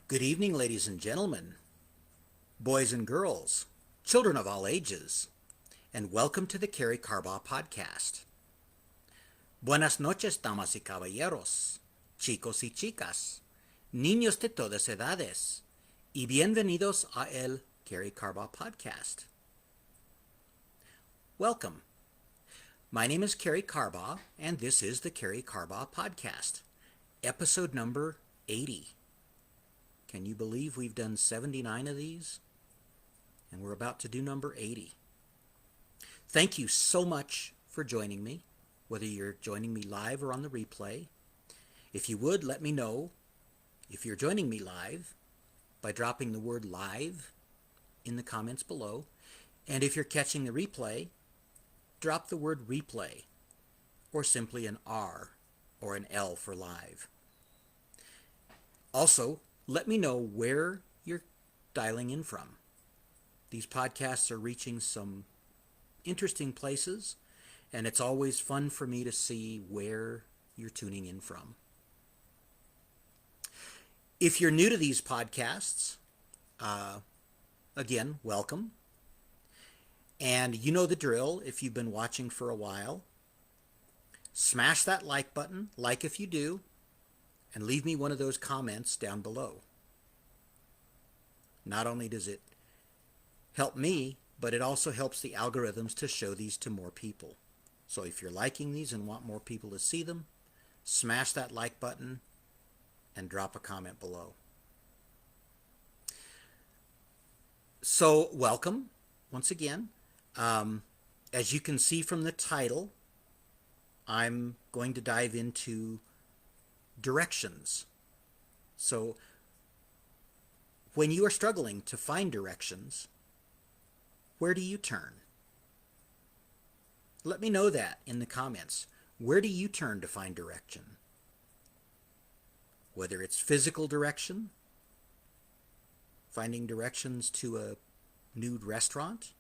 Good evening, ladies and gentlemen, boys and girls, children of all ages, and welcome to the Karey Carbaugh podcast. Buenas noches, damas y caballeros, chicos y chicas, niños de todas edades, y bienvenidos a el Karey Carbaugh podcast. Welcome. My name is Karey Carbaugh, and this is the Karey Carbaugh podcast, episode number 80. Can you believe we've done 79 of these? And we're about to do number 80. Thank you so much for joining me, whether you're joining me live or on the replay. If you would, let me know if you're joining me live by dropping the word live in the comments below. And if you're catching the replay, drop the word replay or simply an R or an L for live. Also, let me know where you're dialing in from. These podcasts are reaching some interesting places, and it's always fun for me to see where you're tuning in from. If you're new to these podcasts, again, welcome. And you know the drill if you've been watching for a while. Smash that like button, like if you do, and leave me one of those comments down below. Not only does it help me, but it also helps the algorithms to show these to more people. So if you're liking these and want more people to see them, smash that like button and drop a comment below. So welcome once again. As you can see from the title, I'm going to dive into directions. So when you are struggling to find directions, where do you turn? Let me know that in the comments. Where do you turn to find direction? Whether it's physical direction, finding directions to a new restaurant,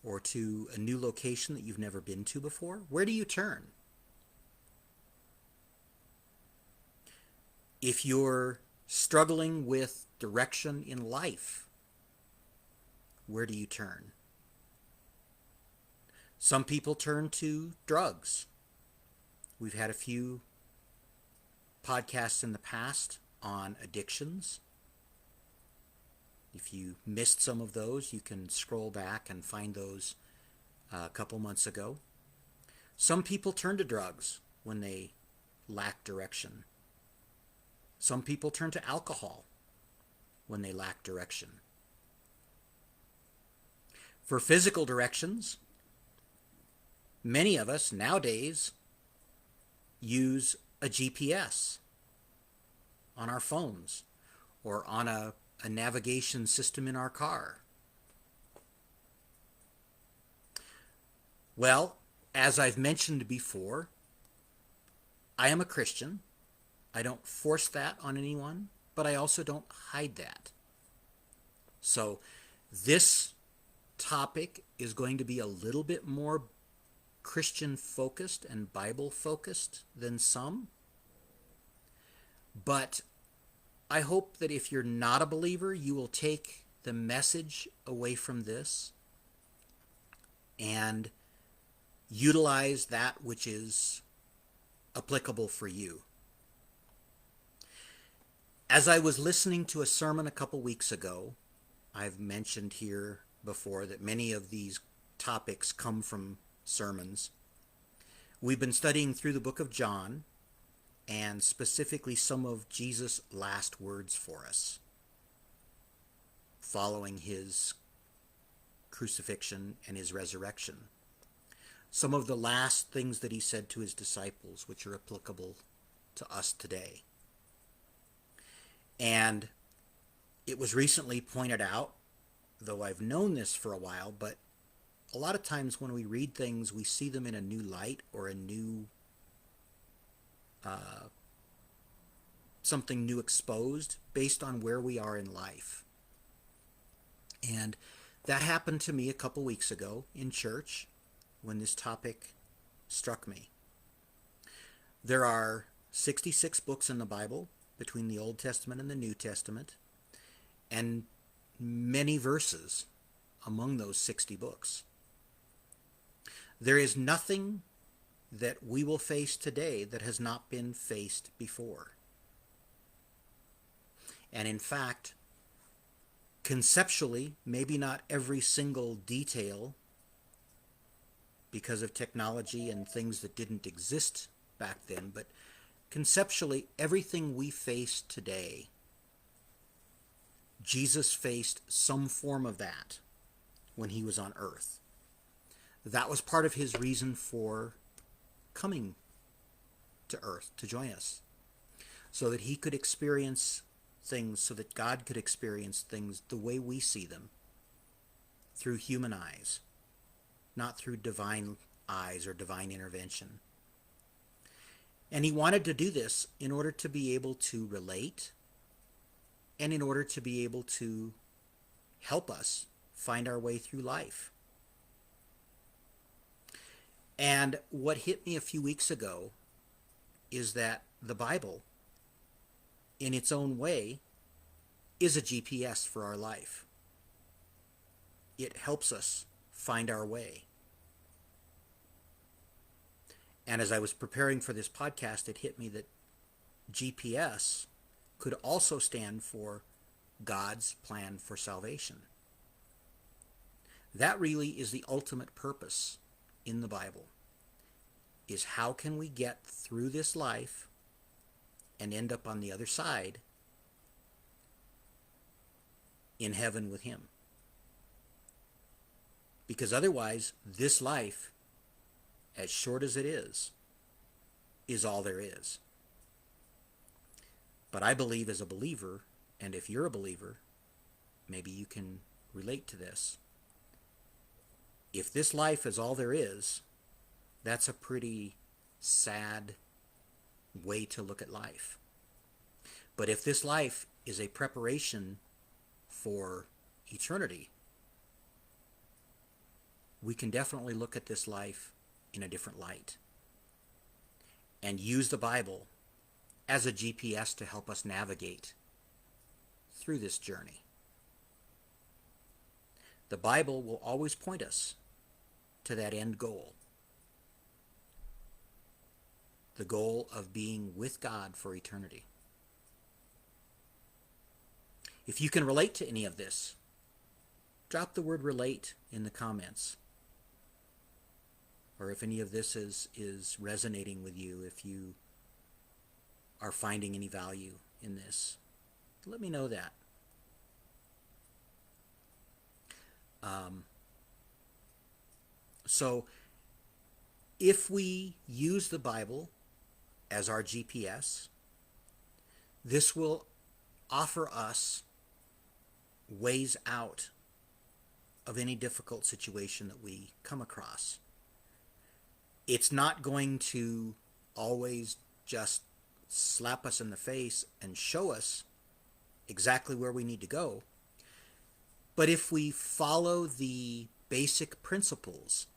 or to a new location that you've never been to before, where do you turn? If you're struggling with direction in life, where do you turn? Some people turn to drugs. We've had a few podcasts in the past on addictions. If you missed some of those, you can scroll back and find those a couple months ago. Some people turn to drugs when they lack direction. Some people turn to alcohol when they lack direction. For physical directions, many of us nowadays use a GPS on our phones or on a navigation system in our car. Well, as I've mentioned before, I am a Christian. I don't force that on anyone, but I also don't hide that. So this topic is going to be a little bit more Christian focused and Bible focused than some. But I hope that if you're not a believer, you will take the message away from this and utilize that which is applicable for you. As I was listening to a sermon a couple weeks ago, I've mentioned here before that many of these topics come from sermons. We've been studying through the book of John, and specifically some of Jesus' last words for us, following his crucifixion and his resurrection. Some of the last things that he said to his disciples, which are applicable to us today. And it was recently pointed out, though I've known this for a while, but a lot of times when we read things, we see them in a new light or a new something new exposed based on where we are in life. And that happened to me a couple weeks ago in church when this topic struck me. There are 66 books in the Bible. between the Old Testament and the New Testament, and many verses among those 60 books. There is nothing that we will face today that has not been faced before. And in fact, conceptually, maybe not every single detail, because of technology and things that didn't exist back then, but conceptually, everything we face today, Jesus faced some form of that when he was on earth. That was part of his reason for coming to earth to join us, so that he could experience things, so that God could experience things the way we see them, through human eyes, not through divine eyes or divine intervention. And he wanted to do this in order to be able to relate and in order to be able to help us find our way through life. And what hit me a few weeks ago is that the Bible, in its own way, is a GPS for our life. It helps us find our way. And as I was preparing for this podcast, it hit me that GPS could also stand for God's plan for salvation. That really is the ultimate purpose in the Bible, is how can we get through this life and end up on the other side in heaven with him. Because otherwise, this life, as short as it is all there is. But I believe as a believer, and if you're a believer, maybe you can relate to this. If this life is all there is, that's a pretty sad way to look at life. But if this life is a preparation for eternity, we can definitely look at this life in a different light and use the Bible as a GPS to help us navigate through this journey. The Bible will always point us to that end goal, the goal of being with God for eternity. If you can relate to any of this, drop the word relate in the comments. Or if any of this is resonating with you, if you are finding any value in this, let me know that. So if we use the Bible as our GPS, this will offer us ways out of any difficult situation that we come across. It's not going to always just slap us in the face and show us exactly where we need to go. But if we follow the basic principles,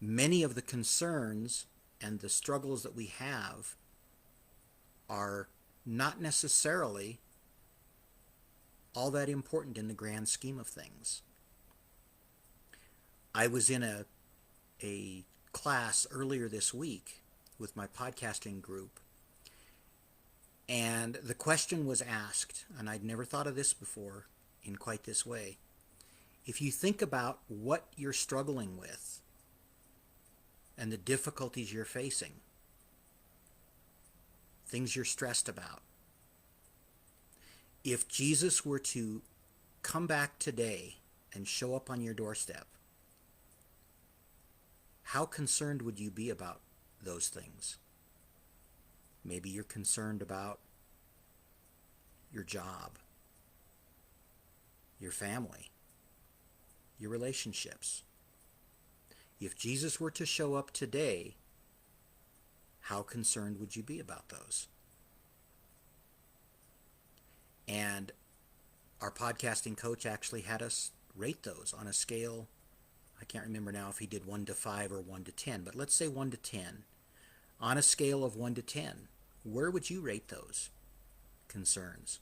many of the concerns and the struggles that we have are not necessarily all that important in the grand scheme of things. I was in a class earlier this week with my podcasting group, and the question was asked, and I'd never thought of this before in quite this way. If you think about what you're struggling with and the difficulties you're facing, things you're stressed about, if Jesus were to come back today and show up on your doorstep, how concerned would you be about those things? Maybe you're concerned about your job, your family, your relationships. If Jesus were to show up today, how concerned would you be about those? And our podcasting coach actually had us rate those on a scale. I can't remember now if he did 1 to 5 or 1 to 10, but let's say 1 to 10. On a scale of 1 to 10, where would you rate those concerns?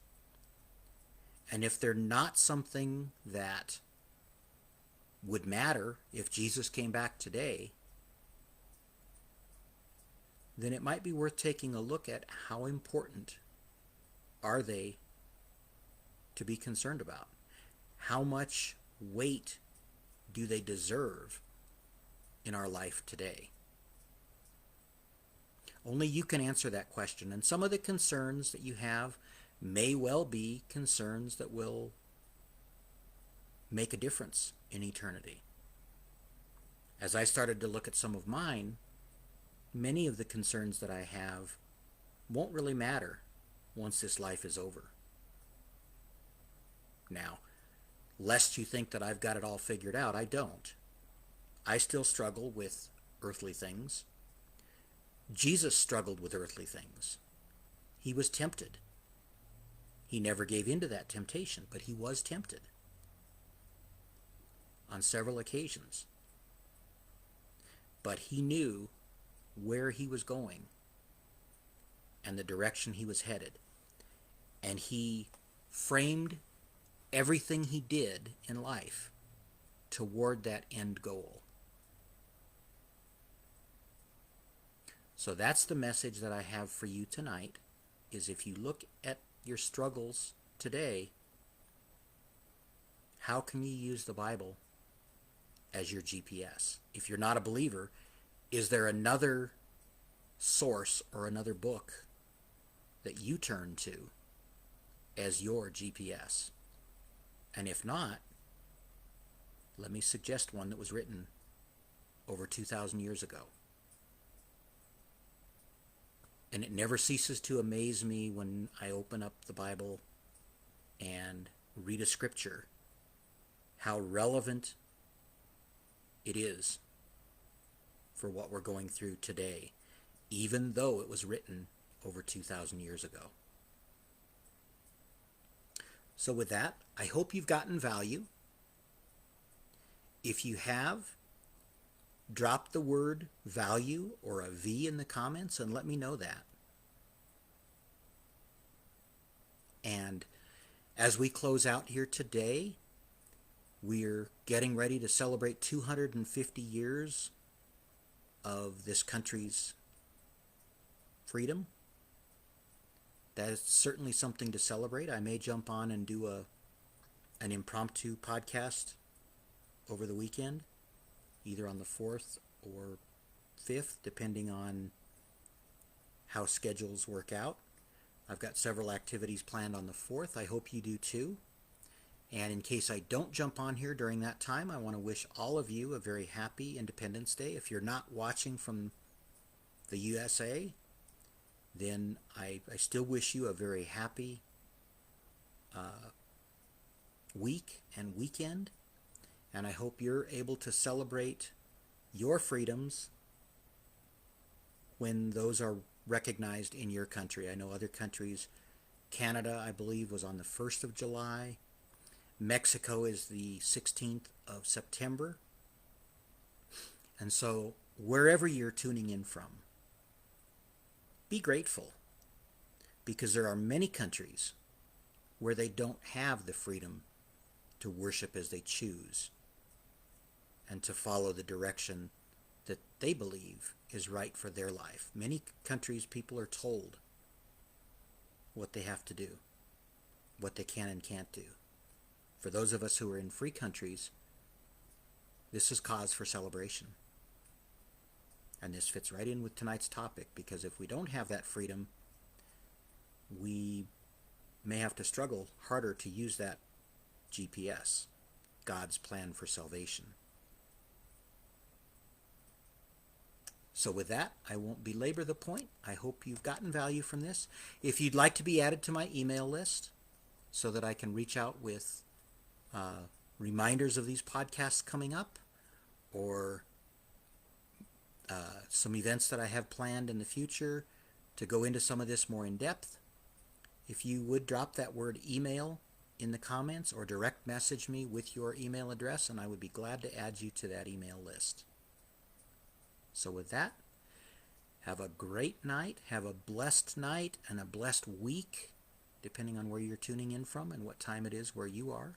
And if they're not something that would matter if Jesus came back today, then it might be worth taking a look at how important are they to be concerned about? How much weight do they deserve in our life today? Only you can answer that question. And some of the concerns that you have may well be concerns that will make a difference in eternity. As I started to look at some of mine, many of the concerns that I have won't really matter once this life is over. Now, lest you think that I've got it all figured out, I don't. I still struggle with earthly things. Jesus struggled with earthly things. He was tempted. He never gave in to that temptation, but he was tempted on several occasions. But he knew where he was going and the direction he was headed. And he framed everything he did in life toward that end goal. So that's the message that I have for you tonight, is if you look at your struggles today, how can you use the Bible as your GPS? If you're not a believer, is there another source or another book that you turn to as your GPS? And if not, let me suggest one that was written over 2,000 years ago. And it never ceases to amaze me when I open up the Bible and read a scripture, how relevant it is for what we're going through today, even though it was written over 2,000 years ago. So with that, I hope you've gotten value. If you have, drop the word value or a V in the comments and let me know that. And as we close out here today, we're getting ready to celebrate 250 years of this country's freedom. That is certainly something to celebrate. I may jump on and do an impromptu podcast over the weekend, either on the 4th or 5th, depending on how schedules work out. I've got several activities planned on the 4th. I hope you do too. And in case I don't jump on here during that time, I want to wish all of you a very happy Independence Day. If you're not watching from the USA, then I still wish you a very happy week and weekend. And I hope you're able to celebrate your freedoms when those are recognized in your country. I know other countries, Canada, I believe, was on the 1st of July. Mexico is the 16th of September. And so wherever you're tuning in from, be grateful, because there are many countries where they don't have the freedom to worship as they choose and to follow the direction that they believe is right for their life. Many countries, people are told what they have to do, what they can and can't do. For those of us who are in free countries, this is cause for celebration. And this fits right in with tonight's topic, because if we don't have that freedom, we may have to struggle harder to use that GPS, God's plan for salvation. So with that, I won't belabor the point. I hope you've gotten value from this. If you'd like to be added to my email list so that I can reach out with reminders of these podcasts coming up, or some events that I have planned in the future to go into some of this more in depth, if you would drop that word email in the comments or direct message me with your email address, and I would be glad to add you to that email list. So with that, Have a great night. Have a blessed night and a blessed week, depending on where you're tuning in from and what time it is where you are.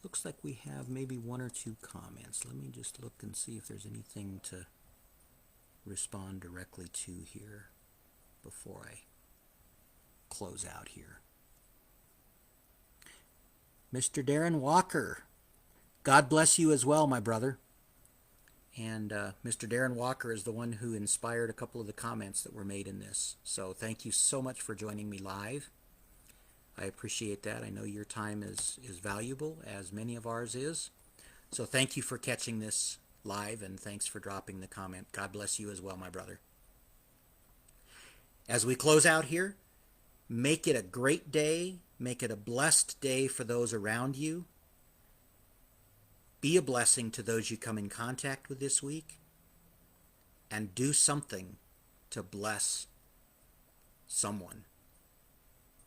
Looks like we have maybe one or two comments. Let me just look and see if there's anything to respond directly to here before I close out here. Mr. Darren Walker, God bless you as well, my brother. And Mr. Darren Walker is the one who inspired a couple of the comments that were made in this. So thank you so much for joining me live. I appreciate that. I know your time is valuable, as many of ours is. So thank you for catching this live, and thanks for dropping the comment. God bless you as well, my brother. As we close out here, make it a great day. Make it a blessed day for those around you. Be a blessing to those you come in contact with this week. And do something to bless someone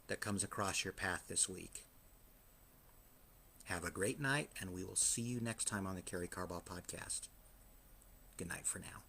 that comes across your path this week. Have a great night, and we will see you next time on the Karey Carbaugh podcast. Good night for now.